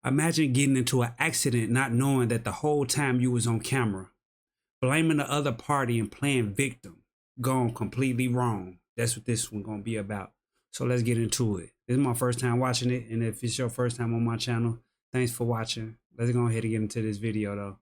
Imagine getting into an accident not knowing that the whole time you was on camera, blaming the other party and playing victim. Gone completely wrong. That's what this one gonna be about. So let's get into it. This is my first time watching it, and if it's your first time on my channel, thanks for watching. Let's go ahead and get into this video though.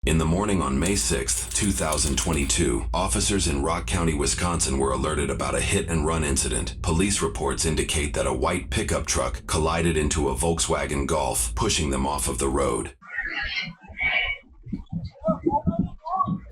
In the morning on May 6, 2022, officers in Rock County, Wisconsin were alerted about a hit-and-run incident. Police reports indicate that a white pickup truck collided into a Volkswagen Golf, pushing them off of the road.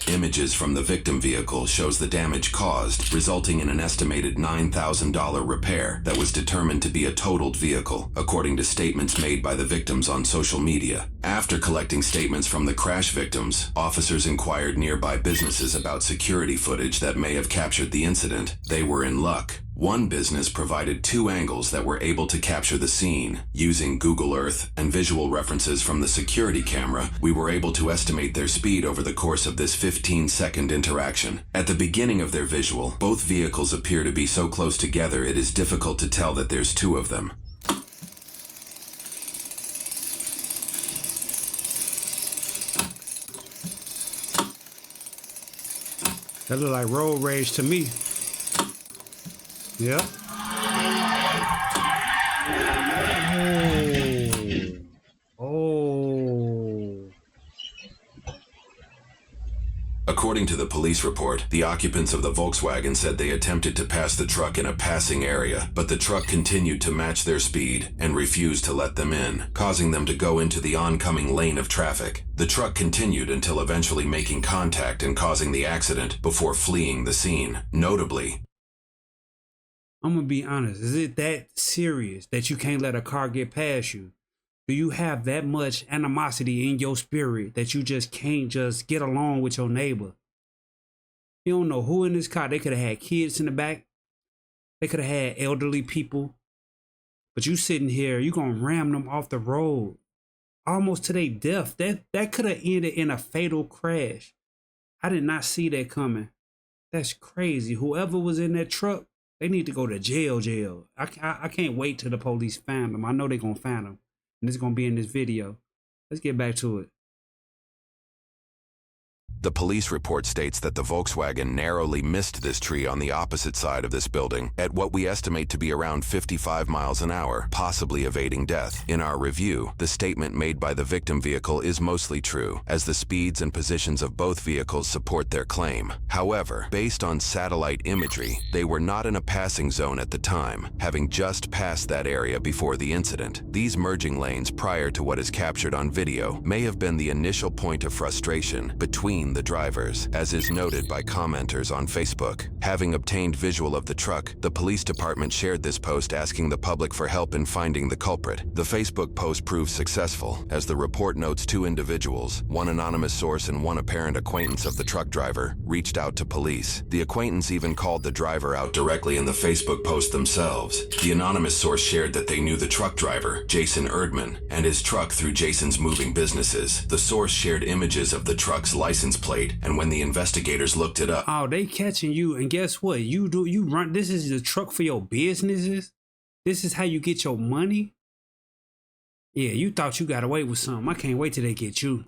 Images from the victim vehicle shows the damage caused, resulting in an estimated $9,000 repair that was determined to be a totaled vehicle, according to statements made by the victims on social media. After collecting statements from the crash victims, officers inquired nearby businesses about security footage that may have captured the incident. They were in luck. One business provided 2 angles that were able to capture the scene. Using Google Earth and visual references from the security camera, we were able to estimate their speed over the course of this 15-second interaction. At the beginning of their visual, both vehicles appear to be so close together it is difficult to tell that there's 2 of them. That look like road rage to me. Yep. Oh. According to the police report, the occupants of the Volkswagen said they attempted to pass the truck in a passing area, but the truck continued to match their speed and refused to let them in, causing them to go into the oncoming lane of traffic. The truck continued until eventually making contact and causing the accident before fleeing the scene. Notably, I'm gonna be honest, is it that serious that you can't let a car get past you? Do you have that much animosity in your spirit that you just can't just get along with your neighbor? You don't know who in this car. They could have had kids in the back. They could have had elderly people. But you sitting here, you gonna ram them off the road almost to their death. That could have ended in a fatal crash. I did not see that coming. That's crazy. Whoever was in that truck, they need to go to jail. I can't wait till the police find them. I know they're going to find them. And it's going to be in this video. Let's get back to it. the police report states that the Volkswagen narrowly missed this tree on the opposite side of this building at what we estimate to be around 55 miles an hour, possibly evading death. In our review, the statement made by the victim vehicle is mostly true, as the speeds and positions of both vehicles support their claim. However, based on satellite imagery, they were not in a passing zone at the time, having just passed that area before the incident. These merging lanes prior to what is captured on video may have been the initial point of frustration between the drivers, as is noted by commenters on Facebook. Having obtained visual of the truck, the police department shared this post asking the public for help in finding the culprit. The Facebook post proved successful, as the report notes 2 individuals, one anonymous source and one apparent acquaintance of the truck driver, reached out to police. The acquaintance even called the driver out directly in the Facebook post themselves. The anonymous source shared that they knew the truck driver, Jason Erdman, and his truck through Jason's moving businesses. The source shared images of the truck's license plate, and when the investigators looked it up, oh, they catching you, and guess what? You run, this is the truck for your businesses? This is how you get your money? Yeah, you thought you got away with something. I can't wait till they get you.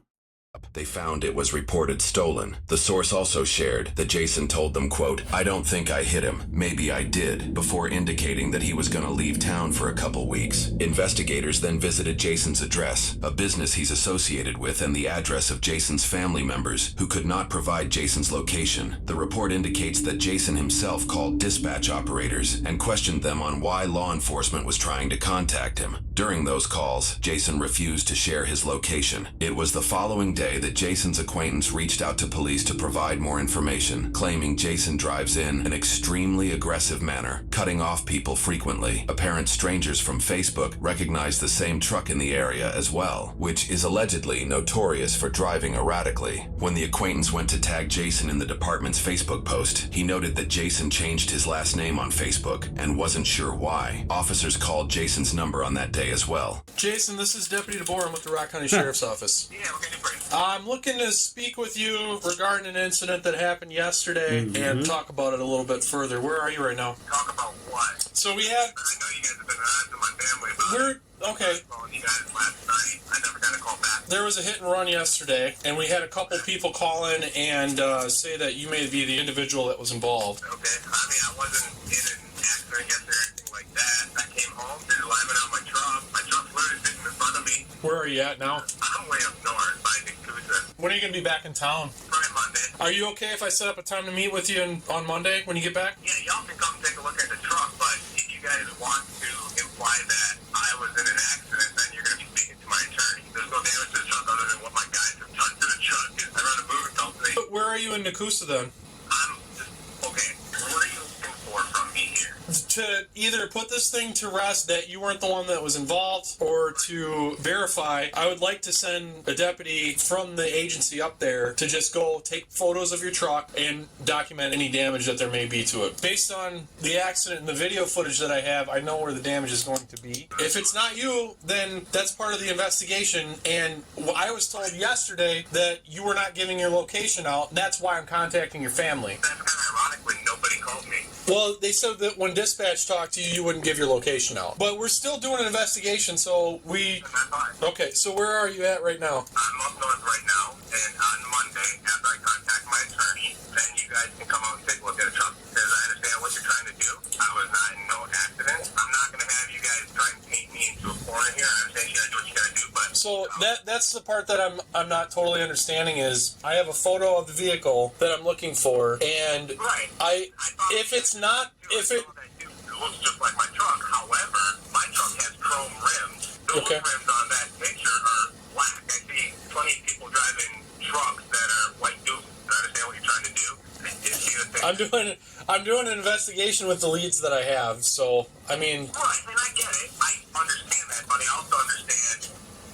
They found it was reported stolen. The source also shared that Jason told them, quote, "I don't think I hit him. Maybe I did," before indicating that he was going to leave town for a couple weeks. Investigators then visited Jason's address, a business he's associated with, and the address of Jason's family members, who could not provide Jason's location. The report indicates that Jason himself called dispatch operators and questioned them on why law enforcement was trying to contact him. During those calls, Jason refused to share his location. It was the following day that Jason's acquaintance reached out to police to provide more information, claiming Jason drives in an extremely aggressive manner, cutting off people frequently. Apparent strangers from Facebook recognized the same truck in the area as well, which is allegedly notorious for driving erratically. When the acquaintance went to tag Jason in the department's Facebook post, he noted that Jason changed his last name on Facebook and wasn't sure why. Officers called Jason's number on that day as well. Jason, this is Deputy DeBoer. I'm with the Rock County Sheriff's Office. Yeah, okay, great. I'm looking to speak with you regarding an incident that happened yesterday and talk about it a little bit further. Where are you right now? Talk about what? So we have... I know you guys have been harassing my family about it. Okay. Calling you guys last night. I never got a call back. There was a hit and run yesterday, and we had a couple people call in and say that you may be the individual that was involved. Okay. I mean, I wasn't in an accident yesterday or anything like that. I came home, did alignment on my truck. My truck's literally sitting in front of me. Where are you at now? I'm way up north by Nicusa. When are you going to be back in town? Probably Monday. Are you okay if I set up a time to meet with you on Monday when you get back? Yeah, y'all can come take a look at the truck, but if you guys want to imply that I was in an accident, then you're going to be speaking to my attorney. There's no damage to the truck other than what my guys have done to the truck. I run a moving company. But where are you in Nicusa then? I'm just, okay, what are you looking for from me here? To either put this thing to rest that you weren't the one that was involved, or to verify, I would like to send a deputy from the agency up there to just go take photos of your truck and document any damage that there may be to it. Based on the accident and the video footage that I have, I know where the damage is going to be. If it's not you, then that's part of the investigation, and I was told yesterday that you were not giving your location out. That's why I'm contacting your family. That's kind of ironic when nobody called me. Well, they said that when dispatch talked to you, you wouldn't give your location out. But we're still doing an investigation, so we... And that's fine. Okay, so where are you at right now? I'm up north right now, and on Monday, after I contact my attorney, then you guys can come out and take a look at a truck. Because I understand what you're trying to do. I was not in no accident. I'm not going to have you guys try and paint me into a corner here. I understand you gotta do what you gotta do, but... So that's the part that I'm not totally understanding is I have a photo of the vehicle that I'm looking for, and Right. if it's not... If it... It looks just like my truck. However, my truck has chrome rims. Those Okay. rims on that picture are black. I see plenty of people driving trucks that are white dupes. I understand what you're trying to do. I did see the thing. I'm doing an investigation with the leads that I have, so, I mean... Right, and I get it. I understand that, but I also understand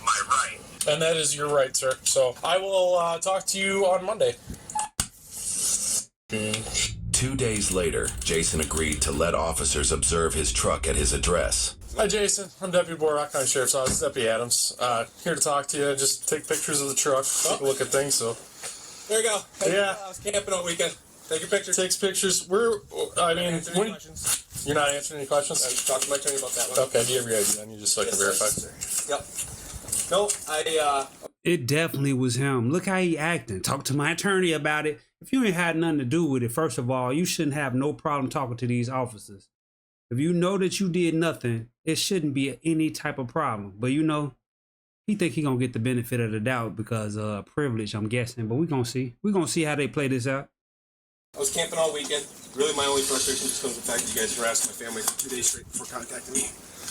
my right. And that is your right, sir. So I will talk to you on Monday. 2 days later, Jason agreed to let officers observe his truck at his address. Hi, Jason. I'm Deputy Boyer, Rock County Sheriff's Office, Deputy Adams. Here to talk to you. Just take pictures of the truck, take a look at things. So There you go. Yeah. I was camping all weekend. Take your picture. takes pictures. Answer any questions. You're not answering any questions. Talk to my attorney about that one. Okay. Do you have your ID then? You just so I can verify. Yep. No, It definitely was him. Look how he acting. Talk to my attorney about it. If you ain't had nothing to do with it, first of all, you shouldn't have no problem talking to these officers. If you know that you did nothing, it shouldn't be any type of problem. But you know, he think he gonna get the benefit of the doubt because privilege, I'm guessing. But we gonna see. We gonna see how they play this out. I was camping all weekend. Really, my only frustration just comes from the fact that you guys harassed my family for 2 days straight before contacting me.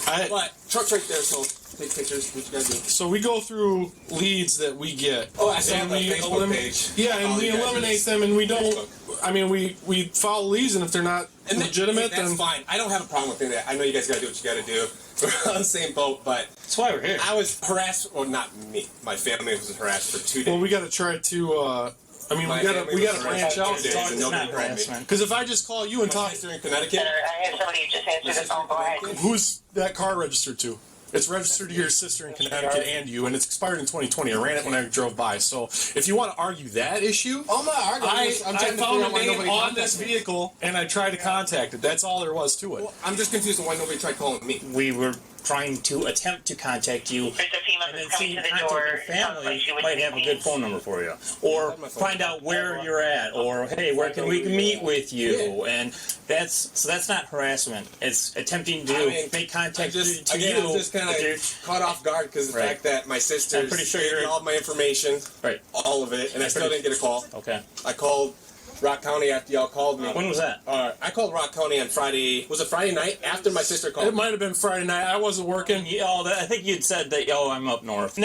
But truck's right there, so take pictures. What you gotta do? So we go through leads that we get. Oh, I saw and that we Facebook page. Yeah, and Oh, we you guys eliminate use them, and we don't. Facebook. I mean, we follow leads, and if they're not legitimate, that's then fine. I don't have a problem with that. I know you guys gotta do what you gotta do. We're on the same boat, but that's why we're here. I was harassed. Well, not me. My family was harassed for 2 days. Well, we got to try to. I mean, My we gotta family was branch harassed out for and 2 days talk and to nobody called me. Because if I just call you and My talk, sister in Connecticut. I have somebody who just answered the phone. Go ahead. who's that car registered to? It's registered to your sister in Connecticut and you, and it's expired in 2020. I ran it when I drove by. So if you want to argue that issue, Oh, I'm not arguing. I trying to found figure a out why name nobody on this contacted me. vehicle, and I tried to contact it. That's all there was to it. Well, I'm just confused on why nobody tried calling me. We were trying to attempt to contact you, There's a female and then that's see coming to the contact door. your family might have a good phone number for you, or find out where you're at, or hey, where can we meet with you? And that's not harassment. It's attempting to make contact to you. I'm just kind with your- of caught off guard because the Right. fact that my sister I'm pretty sure gave me you're- all my information, Right. all of it, and I still didn't get a call. Okay. I called Rock County after y'all called me. When was that? I called Rock County on Friday. Was it Friday night after my sister called It me? might have been Friday night. I wasn't working. I think you'd said that. Oh, I'm up north. And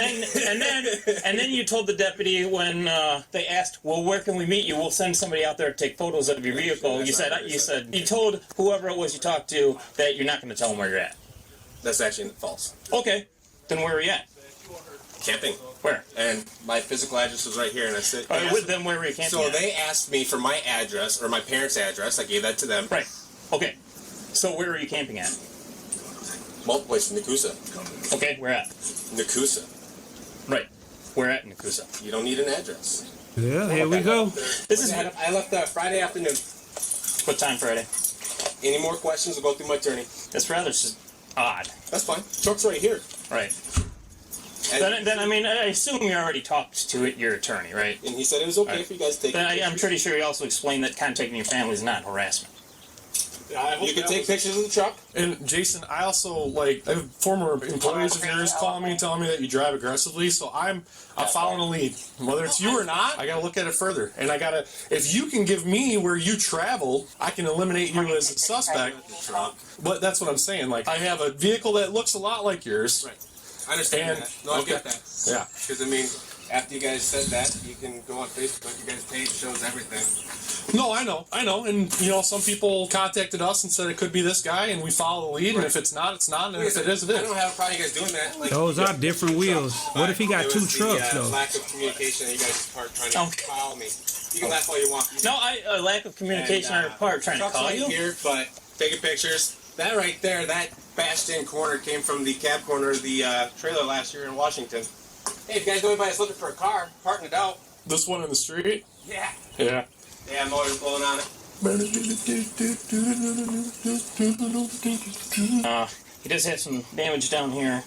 then you told the deputy when they asked, well, where can we meet you? We'll send somebody out there to take photos of your vehicle. You told whoever it was you talked to that you're not going to tell them where you're at. That's actually false. Okay, then where are you at? Camping. Where? And my physical address was right here, and I said. With them, where were you camping? So at? they asked me for my address, or my parents' address. I gave that to them. Right. Okay. So where are you camping at? Multiple places, Nicusa. Okay, where at? Nicusa. Right. We're at Nakusa. You don't need an address. Yeah, here we go. This is I left Friday afternoon. what time Friday? Any more questions? We'll go through my attorney. That's rather odd. That's fine. Truck's right here. Right. And, Then I mean, I assume you already talked to your attorney, right? and he said it was okay Right. for you guys to take Then I'm pictures. pretty sure he also explained that contacting your family is not harassment. You can take pictures of the truck. And Jason, I also I have former employees of yours calling me, telling me that you drive aggressively. So I'm following a lead, whether it's you or not. I gotta look at it further, and if you can give me where you traveled, I can eliminate you as a suspect. But that's what I'm saying. Like, I have a vehicle that looks a lot like yours. Right. I understand And- that. No, I get okay. that. Yeah. Because, I mean, after you guys said that, you can go on Facebook. Your guys' page shows everything. No, I know, and some people contacted us and said it could be this guy, and we follow the lead. And if it's not, it's not, and if it is, it I is. don't have a problem you guys doing that. Like, Those are different wheels. What if he got It two was trucks, the, though? lack of communication on you guys' part trying to Okay. call me. You can laugh all you want. No, a lack of communication on our part trying to truck's call right you. here, but taking pictures. That right there, that bashed-in corner came from the cab corner of the trailer last year in Washington. Hey, if you guys know anybody that's looking for a car, parking it out. This one in the street. Yeah. Yeah. Yeah, motor's blowing on it. He does have some damage down here.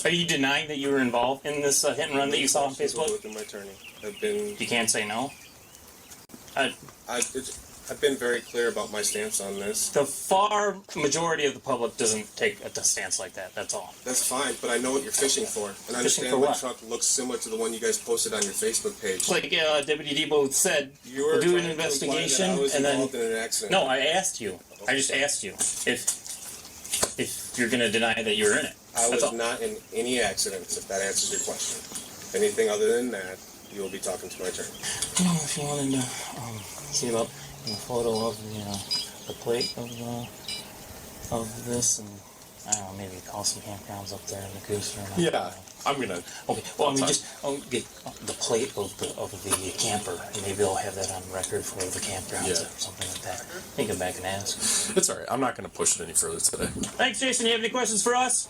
Are you denying that you were involved in this hit and run that you saw on Facebook? With my attorney. I've been You can't say no. I've been very clear about my stance on this. The far majority of the public doesn't take a stance like that. That's all. That's fine, but I know what you're fishing for. And I Fishing understand for my what? truck looks similar to the one you guys posted on your Facebook page. Like Deputy Debo said, You were we'll do an trying to imply investigation, that I was and then involved in an accident. no, I asked you. I just asked you if you're going to deny that you were in it. I That's was all. not in any accidents, if that answers your question. Anything other than that, you will be talking to my attorney. No, if you wanted to see about a photo of the plate of this, and I don't know, maybe call some campgrounds up there in the goose or not. Yeah. I'm gonna. Okay. Well, I mean, just get the plate of the camper, and maybe I'll have that on record for the campgrounds Yeah. or something like that. Then come back and ask. It's all right. I'm not gonna push it any further today. Thanks, Jason. You have any questions for us?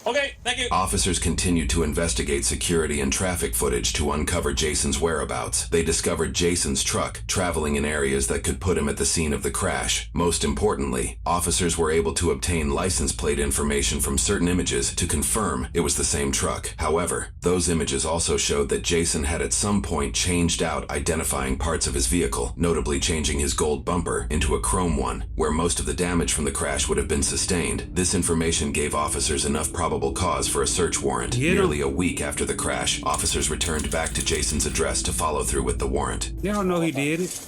Okay. Thank you. Officers continued to investigate security and traffic footage to uncover Jason's whereabouts. They discovered Jason's truck traveling in areas that could put him at the scene of the crash. Most importantly, officers were able to obtain license plate information from certain images to confirm it was the same truck. However, those images also showed that Jason had at some point changed out identifying parts of his vehicle, notably changing his gold bumper into a chrome one, where most of the damage from the crash would have been sustained. This information gave officers enough probable cause for a search warrant. Get 'em. Nearly a week after the crash, officers returned back to Jason's address to follow through with the warrant. Y'all know he did it.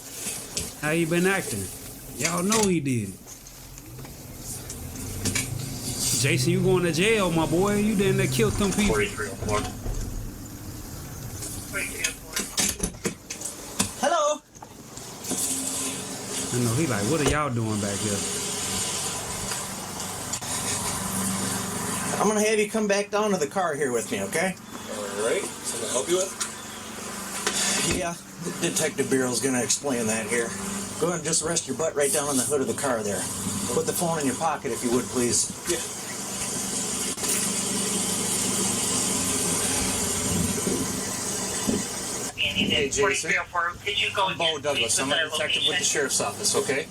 How you been acting? Y'all know he did it. Jason, you going to jail, my boy. You didn't kill them people. 4304. Hello. I know he like, what are y'all doing back here? I'm gonna have you come back down to the car here with me, okay? Alright, something to help you with? Yeah, Detective Bureau's gonna explain that here. Go ahead and just rest your butt right down on the hood of the car there. Put the phone in your pocket if you would, please. Yeah. Hey, Jason. Could you go I'm Bo Douglas. I'm a detective with the sheriff's office, okay?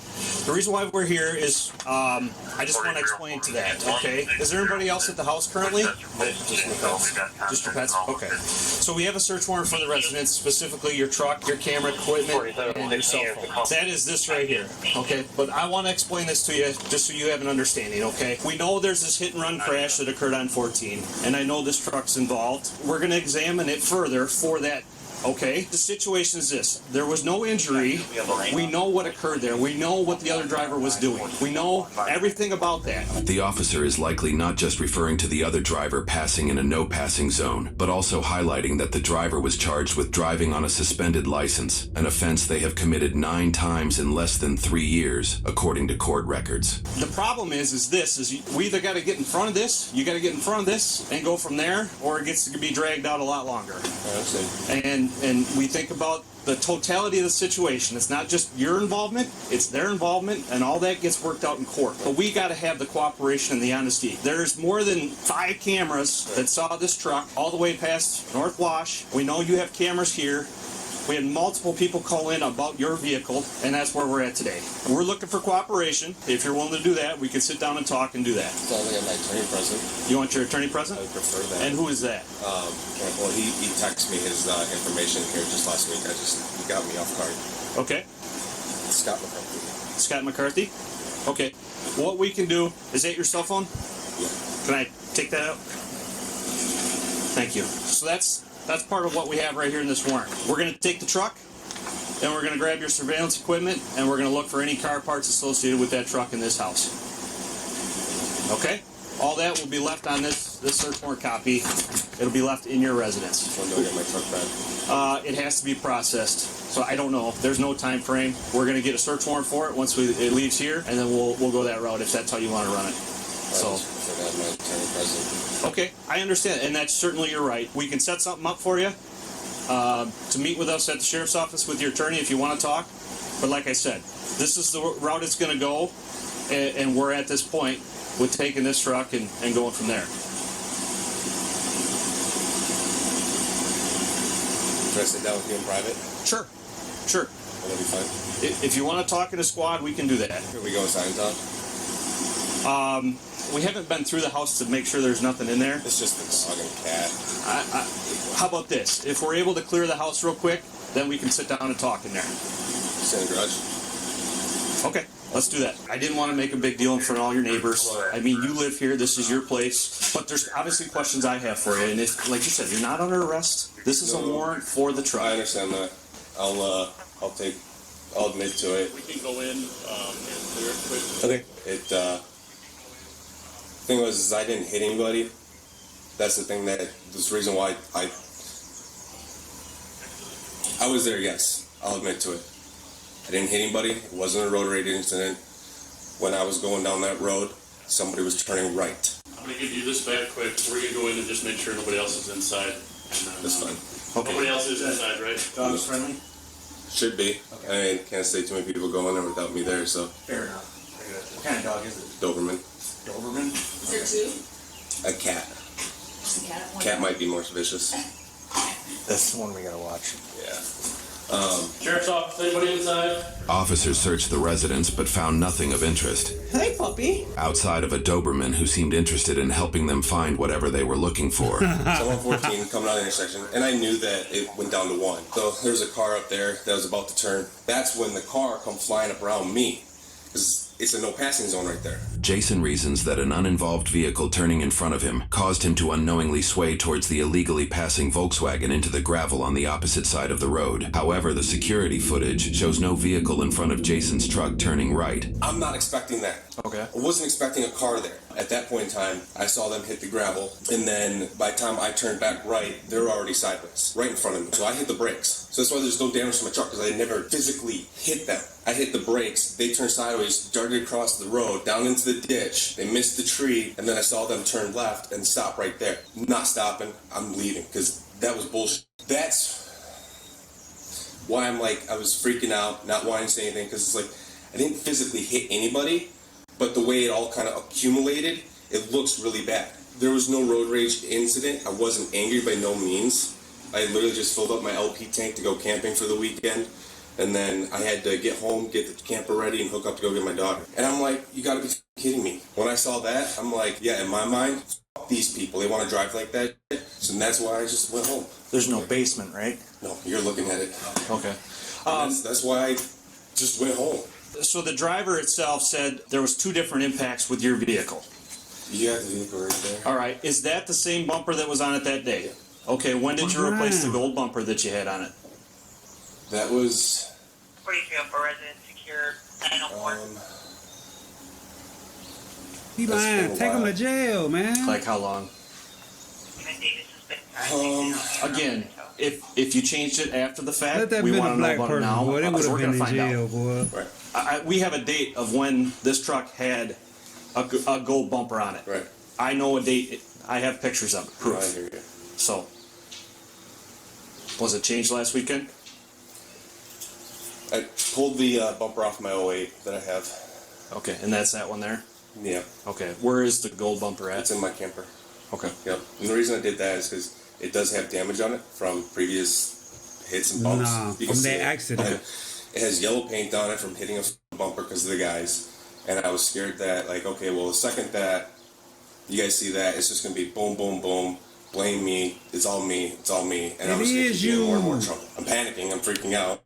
The reason why we're here is, I just want to explain to that, okay? Is there anybody else at the house currently? Just your pets? Okay. So we have a search warrant for the residence, specifically your truck, your camera equipment, and your cell phone. That is this right here, okay? But I want to explain this to you just so you have an understanding, okay? We know there's this hit and run crash that occurred on 14, and I know this truck's involved. We're going to examine it further for that. Okay, the situation is this. There was no injury. We know what occurred there. We know what the other driver was doing. We know everything about that. The officer is likely not just referring to the other driver passing in a no-passing zone, but also highlighting that the driver was charged with driving on a suspended license, an offense they have committed 9 times in less than 3 years, according to court records. The problem is we either got to get in front of this, you got to get in front of this and go from there, or it gets to be dragged out a lot longer. And we think about the totality of the situation. It's not just your involvement, it's their involvement, and all that gets worked out in court. But we got to have the cooperation and the honesty. There's more than 5 cameras that saw this truck all the way past North Wash. We know you have cameras here. We had multiple people call in about your vehicle, and that's where we're at today. We're looking for cooperation. If you're willing to do that, we can sit down and talk and do that. So I got my attorney present. You want your attorney present? I would prefer that. And who is that? Well, he texted me his information here just last week. He got me off guard. Okay. Scott McCarthy. Scott McCarthy? Okay. What we can do, is that your cell phone? Yeah. Can I take that out? Thank you. So that's part of what we have right here in this warrant. We're going to take the truck, and we're going to grab your surveillance equipment, and we're going to look for any car parts associated with that truck in this house. Okay? All that will be left on this search warrant copy. It'll be left in your residence. When do I get my truck back? It has to be processed. So I don't know. There's no time frame. We're going to get a search warrant for it once it leaves here, and then we'll go that route if that's how you want to run it. So. I have my attorney present. Okay, I understand, and that's certainly your right. We can set something up for you to meet with us at the sheriff's office with your attorney if you want to talk. But like I said, this is the route it's going to go, and we're at this point with taking this truck and going from there. Can I sit down with you in private? Sure. Will that be fine? If you want to talk in a squad, we can do that. Here we go inside and talk. We haven't been through the house to make sure there's nothing in there. It's just the dog and cat. How about this? If we're able to clear the house real quick, then we can sit down and talk in there. Sit in the garage. Okay, let's do that. I didn't want to make a big deal in front of all your neighbors. I mean, you live here, this is your place, but there's obviously questions I have for you. And if, like you said, you're not under arrest, this is a warrant for the truck. I understand that. I'll admit to it. We can go in and clear it quick. Okay. Thing was, I didn't hit anybody. That's the thing this reason why I was there, yes. I'll admit to it. I didn't hit anybody. It wasn't a road rage incident. When I was going down that road, somebody was turning right. I'm going to give you this back quick. We're going to go in and just make sure nobody else is inside. That's fine. Okay. Nobody else is inside, right? Dog's friendly? Should be. Okay. I can't say too many people go in there without me there, so. Fair enough. What kind of dog is it? Doberman. Doberman? Is there 2? A cat. Cat. Cat might be more vicious. That's the one we gotta watch. Yeah. Sheriff's office, anybody inside? Officers searched the residence but found nothing of interest. Hey, puppy. Outside of a Doberman who seemed interested in helping them find whatever they were looking for. So 114 coming out of the intersection, and I knew that it went down to 1. So there was a car up there that was about to turn. That's when the car come flying up around me, because it's a no passing zone right there. Jason reasons that an uninvolved vehicle turning in front of him caused him to unknowingly sway towards the illegally passing Volkswagen into the gravel on the opposite side of the road. However, the security footage shows no vehicle in front of Jason's truck turning right. I'm not expecting that. Okay. I wasn't expecting a car there. At that point in time, I saw them hit the gravel, and then by the time I turned back right, they were already sideways, right in front of me. So I hit the brakes. So that's why there's no damage to my truck, because I never physically hit them. I hit the brakes, they turned sideways, darted across the road, down into the ditch, they missed the tree, and then I saw them turn left and stop right there. Not stopping, I'm leaving, because that was bullshit. That's why I was freaking out, not wanting to say anything, because it's like, I didn't physically hit anybody, but the way it all kind of accumulated, it looks really bad. There was no road rage incident. I wasn't angry by no means. I literally just filled up my LP tank to go camping for the weekend. And then I had to get home, get the camper ready, and hook up to go get my daughter. And I'm like, you gotta be kidding me. When I saw that, I'm like, yeah, in my mind, these people, they want to drive like that. So that's why I just went home. There's no basement, right? No, you're looking at it. Okay. That's why I just went home. So the driver itself said there was 2 different impacts with your vehicle. You got the vehicle right there. All right. Is that the same bumper that was on it that day? Okay. When did you replace the gold bumper that you had on it? That was... 43 for resident secured 904. He lying. Take him to jail, man. Like how long? Again, if you changed it after the fact, Let that we been want a to know black about it person, now. boy. They would We're have been gonna in find jail, out. boy. Right. We have a date of when this truck had a gold bumper on it. Right. I know a date. I have pictures of it. I hear you. So, was it changed last weekend? I pulled the bumper off my 08 that I have. Okay, and that's that one there? Yeah. Okay, where is the gold bumper at? It's in my camper. Okay. Yep. And the reason I did that is because it does have damage on it from previous hits and bumps. Nah, You can from see that it. accident. It has yellow paint on it from hitting a bumper because of the guys. And I was scared that, like, okay, well, the second that you guys see that, it's just going to be boom, boom, boom. Blame me. It's all me. It's all me. And I was going to keep getting more and more trouble. I'm panicking. I'm freaking out.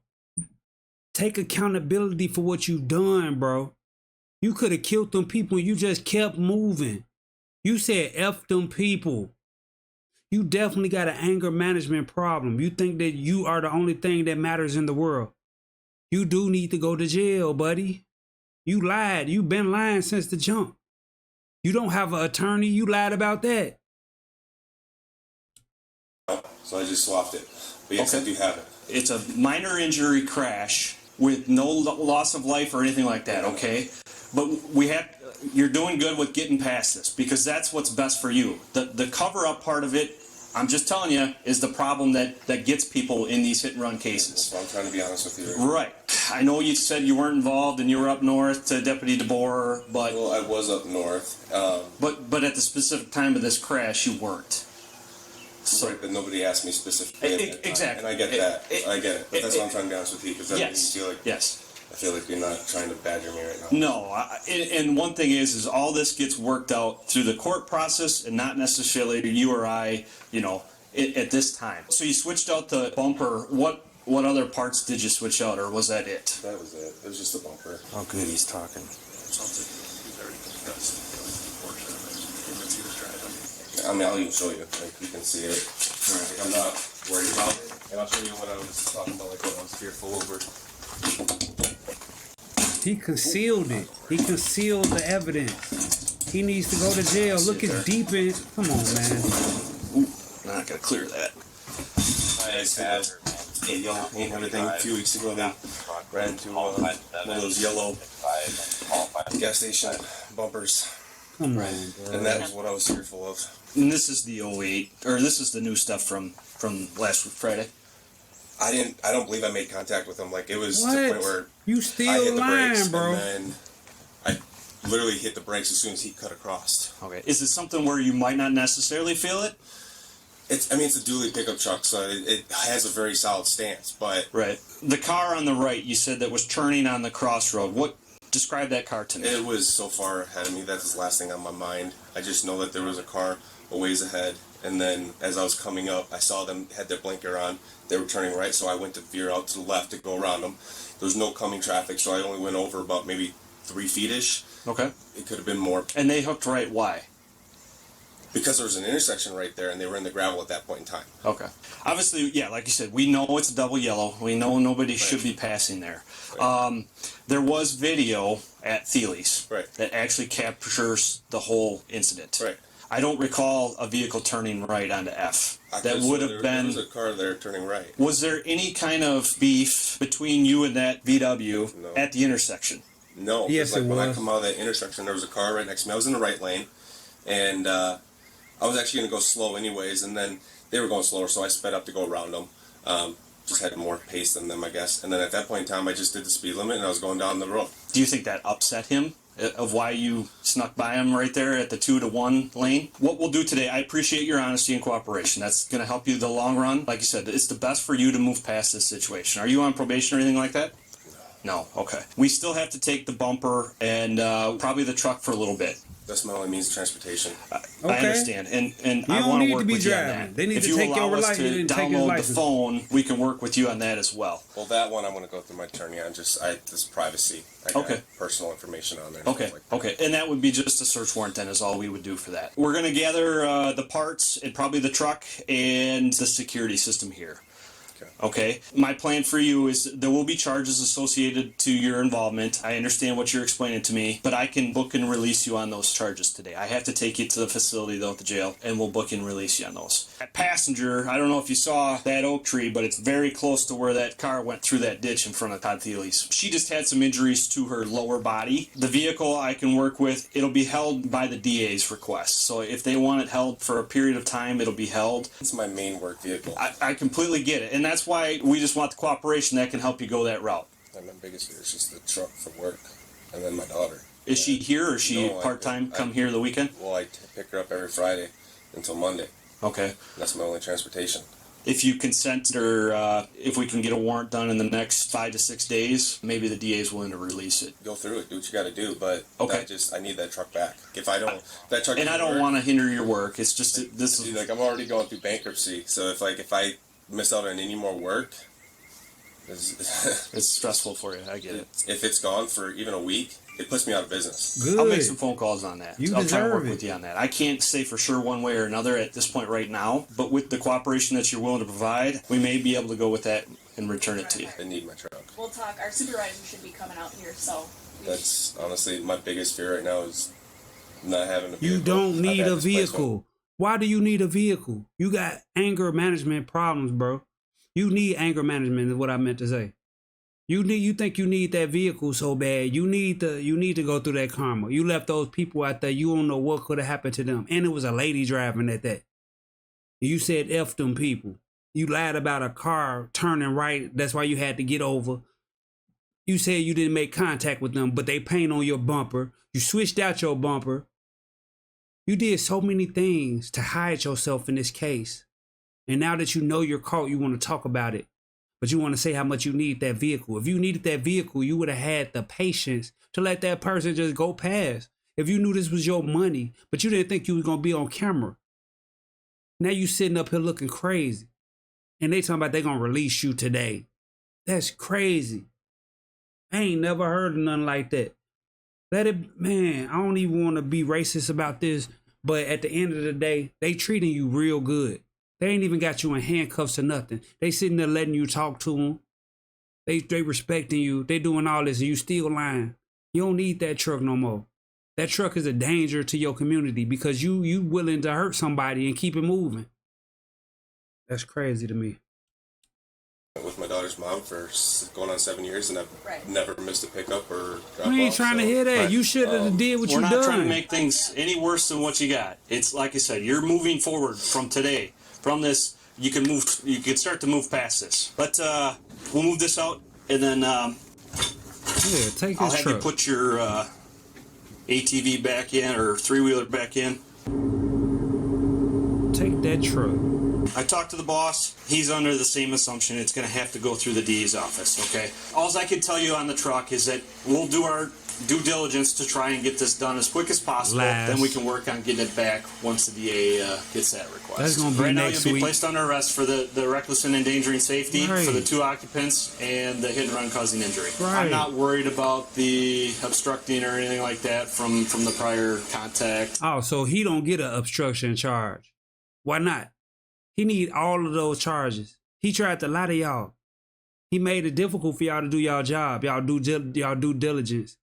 Take accountability for what you done, bro. You could have killed them people and you just kept moving. You said F them people. You definitely got an anger management problem. You think that you are the only thing that matters in the world. You do need to go to jail, buddy. You lied. You've been lying since the jump. You don't have an attorney. You lied about that. So I just swapped it. But yes, I do have it. It's a minor injury crash with no loss of life or anything like that, okay? But you're doing good with getting past this because that's what's best for you. The cover-up part of it, I'm just telling you, is the problem that gets people in these hit-and-run cases. So I'm trying to be honest with you. Right. I know you said you weren't involved and you were up north to Deputy DeBoer, but... Well, I was up north. But at the specific time of this crash, you weren't. So, right, but nobody asked me specifically. Exactly. And I get that. I get it. But that's why I'm trying to be honest with you, because yes. I feel like you're not trying to badger me right now. No, and one thing is all this gets worked out through the court process and not necessarily you or I, at this time. So you switched out the bumper. What other parts did you switch out, or was that it? That was it. It was just the bumper. Oh, good, he's talking. I mean, I'll even show you. Like, you can see it. Like, I'm not worried about it. And I'll show you what I was talking about, like what I was fearful over. He concealed it. He concealed the evidence. He needs to go to jail. Look at deep in. Come on, man. Ooh, I'm not gonna clear that. I had yellow paint and everything a few weeks ago. Then ran into one of those yellow gas station bumpers. Come on, bro. And that was what I was fearful of. And this is the 08, or this is the new stuff from last Friday. I don't believe I made contact with him. Like, it was to the point where you I still hit the lying, brakes, bro. and then I literally hit the brakes as soon as he cut across. Okay. Is it something where you might not necessarily feel it? It's a dually pickup truck, so it has a very solid stance, but... Right. The car on the right, you said that was turning on the crossroad. Describe that car to me. It was so far ahead of me. That's the last thing on my mind. I just know that there was a car a ways ahead, and then as I was coming up, I saw them had their blinker on. They were turning right, so I went to veer out to the left to go around them. There was no coming traffic, so I only went over about maybe 3 feet-ish. Okay. It could have been more. And they hooked right. Why? Because there was an intersection right there, and they were in the gravel at that point in time. Okay. Obviously, yeah, like you said, we know it's double yellow. We know nobody should be passing there. Right. There was video at Thiele's that actually captures the whole incident. Right. I don't recall a vehicle turning right onto F. That would have been... There was a car there turning right. Was there any kind of beef between you and that VW at the intersection? No. Yes, like it when was. I come out of that intersection, there was a car right next to me. I was in the right lane, and I was actually going to go slow anyways, and then they were going slower, so I sped up to go around them. Just had more pace than them, I guess. And then at that point in time, I just did the speed limit, and I was going down the road. Do you think that upset him? Of why you snuck by him right there at the 2-to-1 lane? What we'll do today, I appreciate your honesty and cooperation. That's going to help you the long run. Like you said, it's the best for you to move past this situation. Are you on probation or anything like that? No. Okay. We still have to take the bumper and probably the truck for a little bit. That's my only means of transportation. I understand, and You I don't want need to work to be with you on driving. that. They need if to you take allow your us license to and take his download the license. phone, we can work with you on that as well. Well, that one I'm going to go through my attorney on. This privacy. I got personal information on there. Okay. Okay. And that would be just a search warrant then is all we would do for that. We're going to gather the parts and probably the truck and the security system here. Okay. My plan for you is there will be charges associated to your involvement. I understand what you're explaining to me, but I can book and release you on those charges today. I have to take you to the facility, though, at the jail, and we'll book and release you on those. That passenger, I don't know if you saw that oak tree, but it's very close to where that car went through that ditch in front of Todd Thiele's. She just had some injuries to her lower body. The vehicle I can work with, it'll be held by the DA's request. So if they want it held for a period of time, it'll be held. It's my main work vehicle. I completely get it, and that's why we just want the cooperation that can help you go that route. I my biggest fear is just the truck for work, and then my daughter. Is she here or is she No, part-time, come here the weekend? Well, I pick her up every Friday until Monday. Okay. That's my only transportation. If you consent or if we can get a warrant done in the next 5 to 6 days, maybe the DA is willing to release it. Go through it, do what you got to do, but Okay. I need that truck back. If I don't, that truck. And I don't want to hinder your work. It's just this is Dude, like I'm already going through bankruptcy, so if I miss out on any more work, it's stressful for you. I get it. If it's gone for even a week, it puts me out of business. Good. I'll make some phone calls on that. You I'll try to deserve work it. with you on that. I can't say for sure one way or another at this point right now, but with the cooperation that you're willing to provide, we may be able to go with that and return it to you. I need my truck. We'll talk. Our supervisor should be coming out here, so. That's honestly my biggest fear right now is not having a vehicle. You don't I've need had a this place vehicle. Why do you need a vehicle? You got anger management problems, bro. You need anger management is what I meant to say. You think you need that vehicle so bad. You need to go through that karma. You left those people out there. You don't know what could have happened to them. And it was a lady driving at that. You said F them people. You lied about a car turning right. That's why you had to get over. You said you didn't make contact with them, but they paint on your bumper. You switched out your bumper. You did so many things to hide yourself in this case. And now that you know you're caught, you want to talk about it. But you want to say how much you need that vehicle. If you needed that vehicle, you would have had the patience to let that person just go past. If you knew this was your money, but you didn't think you was going to be on camera. Now you sitting up here looking crazy. And they talking about they going to release you today. That's crazy. I ain't never heard of nothing like that. Let it, man, I don't even want to be racist about this, but at the end of the day, they treating you real good. They ain't even got you in handcuffs or nothing. They sitting there letting you talk to them. They respecting you. They doing all this and you still lying. You don't need that truck no more. That truck is a danger to your community because you willing to hurt somebody and keep it moving. That's crazy to me. with my daughter's mom for going on 7 years, and I've never missed a pickup or drop We ain't off, trying to so- hear that. You should have did what you We're done. not trying to make things any worse than what you got. It's like I said, you're moving forward from today. From this, you can move. You can start to move past this. But we'll move this out, and then yeah, take I'll his have you truck. put your ATV back in or three-wheeler back in. Take that truck. I talked to the boss. He's under the same assumption it's going to have to go through the DA's office, okay? All I can tell you on the truck is that we'll do our due diligence to try and get this done as quick as possible. Last. Then we can work on getting it back once the DA gets that request. That's gonna be right now, next you'll be week. placed under arrest for the reckless and endangering safety, Right. for the 2 occupants, and the hit and run causing injury. Right. I'm not worried about the obstructing or anything like that from the prior contact. Oh, so he don't get an obstruction charge. Why not? He need all of those charges. He tried to lie to y'all. He made it difficult for y'all to do y'all job. Y'all due diligence.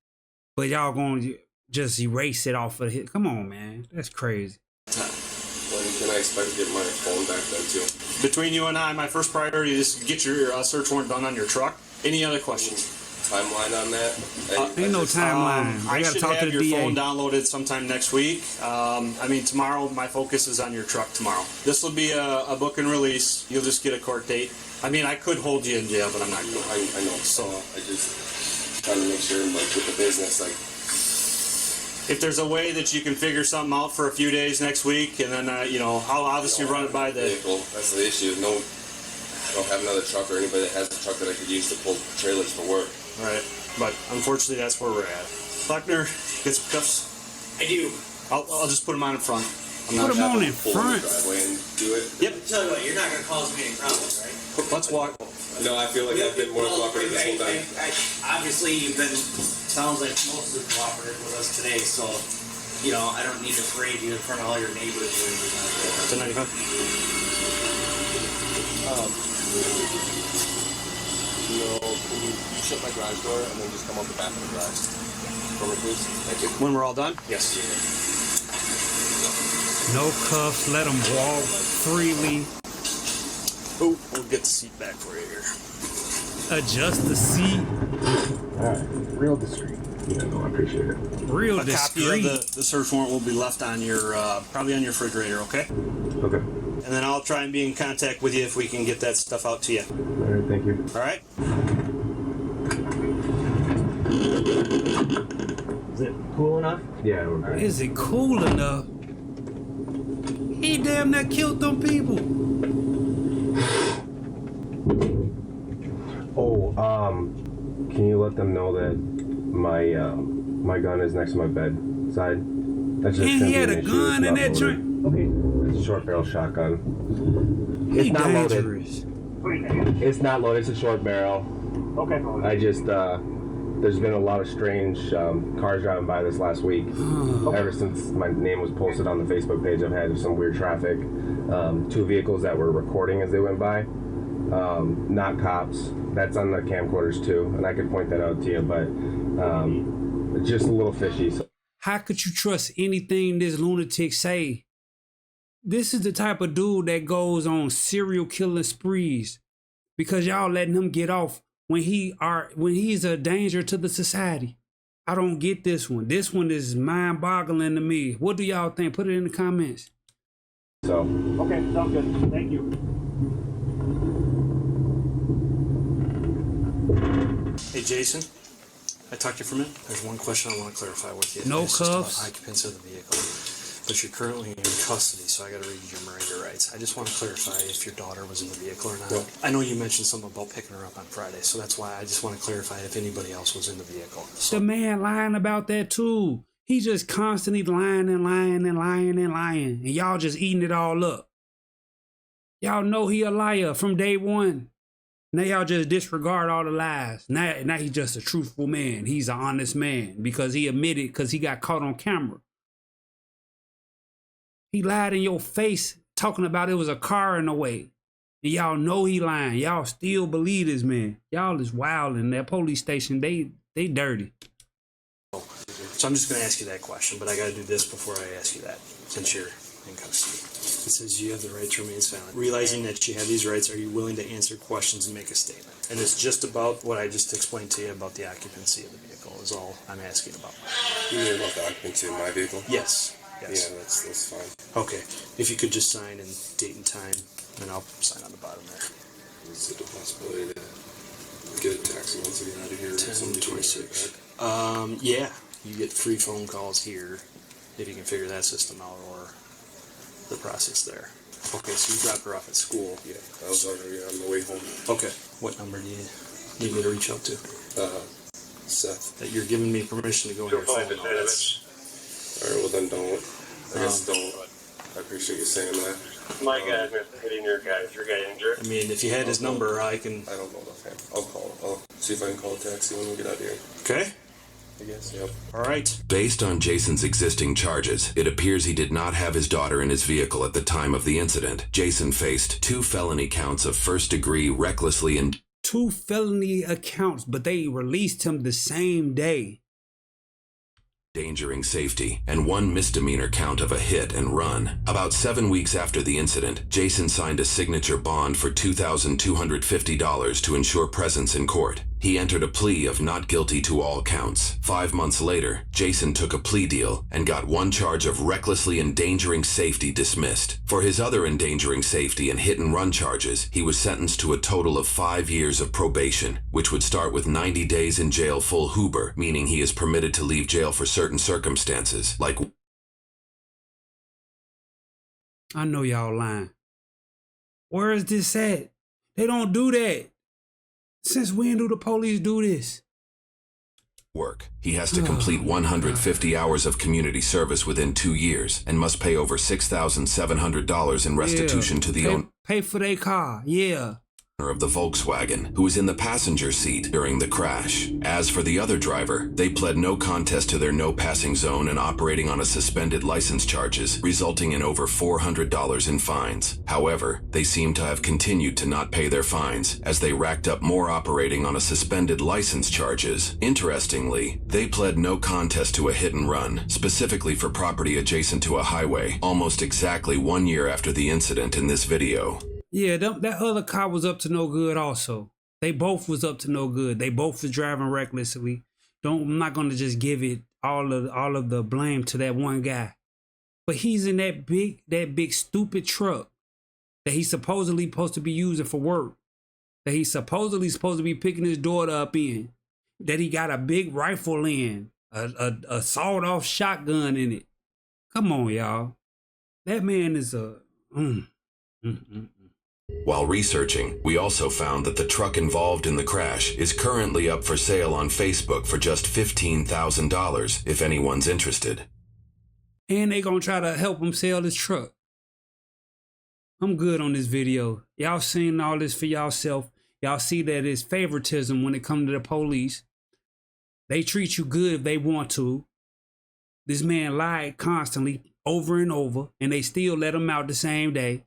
But y'all gonna just erase it off of it. Come on, man. That's crazy. When can I expect to get my phone back then too? Between you and I, my first priority is to get your search warrant done on your truck. Any other questions? Timeline on that? Ain't no timeline. I I gotta should talk to have the your DA. phone downloaded sometime next week. Tomorrow, my focus is on your truck tomorrow. This will be a book and release. You'll just get a court date. I could hold you in jail, but I'm not going to. I know. So I just trying to make sure, like with the business, like If there's a way that you can figure something out for a few days next week, and then, I'll obviously run it by the... vehicle. That's the issue. No, I don't have another truck or anybody that has a truck that I could use to pull trailers for work. Right. But unfortunately, that's where we're at. Buckner, get some cuffs? I do. I'll just put them on in front. Put him on in Pull in the front. driveway and do it. Yep. Tell you what, you're not going to cause me any problems, right? Let's walk. No, I feel like I've been more cooperative this whole time. Obviously, you've been, sounds like mostly cooperative with us today, so, I don't need to parade you in front of all your neighbors or anything like that. 1095. Can you shut my garage door and then just come out the back of the garage for me, please? Thank you. When we're all done? Yes. No cuffs. Let him walk freely. Oh, we'll get the seat back for you here. Adjust the seat. Alright, real discreet. Yeah, no, I appreciate it. Real A copy discreet. of the search warrant will be left on your, probably on your refrigerator, okay? Okay. And then I'll try and be in contact with you if we can get that stuff out to you. Alright, thank you. All right? Is it cool enough? Yeah, we're good. Is it cool enough? He damn near killed them people. Oh, can you let them know that my gun is next to my bedside? That's just And he had simply a an issue. gun It's in not that loaded. joint. Okay, it's a short barrel shotgun. He It's not loaded. dangerous. It's not loaded. It's a short barrel. Okay. I just there's been a lot of strange cars driving by this last week. Ever since my name was posted on the Facebook page, I've had some weird traffic. 2 vehicles that were recording as they went by. Not cops. That's on the camcorders too, and I could point that out to you, but it's just a little fishy. So. How could you trust anything this lunatic say? This is the type of dude that goes on serial killing sprees because y'all letting him get off when he's a danger to the society. I don't get this one. This one is mind-boggling to me. What do y'all think? Put it in the comments. So. Okay, sounds good. Thank you. Hey, Jason. I talked to you for a minute. There's one question I want to clarify with you. No It's just about cuffs. occupants of the vehicle. But you're currently in custody, so I got to read you your Miranda rights. I just want to clarify if your daughter was in the vehicle or not. No. I know you mentioned something about picking her up on Friday, so that's why I just want to clarify if anybody else was in the vehicle. The man lying about that too. He just constantly lying and lying and lying and lying. And y'all just eating it all up. Y'all know he a liar from day one. Now y'all just disregard all the lies. Now he's just a truthful man. He's an honest man because he admitted because he got caught on camera. He lied in your face talking about it was a car in the way. And y'all know he lying. Y'all still believe this man. Y'all is wild in that police station. They dirty. So I'm just going to ask you that question, but I got to do this before I ask you that, since you're in custody. It says you have the right to remain silent. Realizing that you have these rights, are you willing to answer questions and make a statement? And it's just about what I just explained to you about the occupancy of the vehicle is all I'm asking about. You mean about the occupancy of my vehicle? Yes. Yes. Yeah, that's fine. Okay. If you could just sign in date and time, and I'll sign on the bottom there. Is it a possibility to get a taxi once I get out of here? 10:26. Yeah. You get free phone calls here if you can figure that system out or the process there. Okay, so you dropped her off at school. Yeah, I was already on the way home. Okay. What number do you need me to reach out to? Seth. That you're giving me permission to go on your phone. Alright, well then don't. I guess don't. I appreciate you saying that. My guy's been hitting your guy. Is your guy injured? I mean, if you had his number, I can... I don't know offhand. I'll call. I'll see if I can call a taxi when we get out of here. Okay. I guess, yep. All right. Based on Jason's existing charges, it appears he did not have his daughter in his vehicle at the time of the incident. Jason faced 2 felony counts of first-degree recklessly and 2 felony accounts, but they released him the same day. endangering safety, and 1 misdemeanor count of a hit and run. About 7 weeks after the incident, Jason signed a signature bond for $2,250 to ensure presence in court. He entered a plea of not guilty to all counts. 5 months later, Jason took a plea deal and got 1 charge of recklessly endangering safety dismissed. For his other endangering safety and hit-and-run charges, he was sentenced to a total of 5 years of probation, which would start with 90 days in jail full Huber, meaning he is permitted to leave jail for certain circumstances, like... I know y'all lying. Where is this at? They don't do that. Since when do the police do this? work. He has to complete 150 hours of community service within 2 years and must pay over $6,700 in restitution to the owner. Pay for their car, yeah. Of the Volkswagen, who was in the passenger seat during the crash. As for the other driver, they pled no contest to their no passing zone and operating on a suspended license charges, resulting in over $400 in fines. However, they seem to have continued to not pay their fines, as they racked up more operating on a suspended license charges. Interestingly, they pled no contest to a hit and run, specifically for property adjacent to a highway, almost exactly 1 year after the incident in this video. Yeah, that other car was up to no good also. They both was up to no good. They both was driving recklessly. I'm not going to just give it all of the blame to that one guy. But he's in that big stupid truck that he's supposedly supposed to be using for work. That he's supposed to be picking his daughter up in. that he got a big rifle in, a sawed-off shotgun in it. Come on, y'all. That man is a... While researching, we also found that the truck involved in the crash is currently up for sale on Facebook for just $15,000 if anyone's interested. And they gonna try to help him sell his truck. I'm good on this video. Y'all seen all this for yourself. Y'all see that it's favoritism when it comes to the police. They treat you good if they want to. This man lied constantly, over and over, and they still let him out the same day.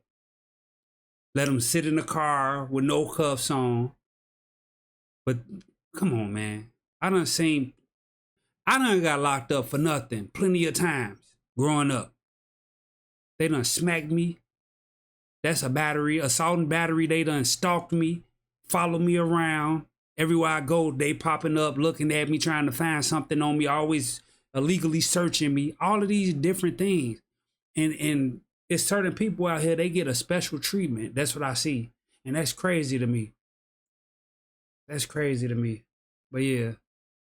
Let him sit in the car with no cuffs on. But come on, man. I done got locked up for nothing plenty of times growing up. They done smacked me. That's a battery, assault and battery. They done stalked me, followed me around. Everywhere I go, they popping up, looking at me, trying to find something on me, always illegally searching me. All of these different things. And it's certain people out here, they get a special treatment. That's what I see. And that's crazy to me. That's crazy to me. But yeah,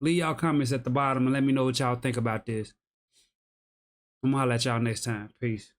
leave y'all comments at the bottom and let me know what y'all think about this. I'm gonna holler at y'all next time. Peace.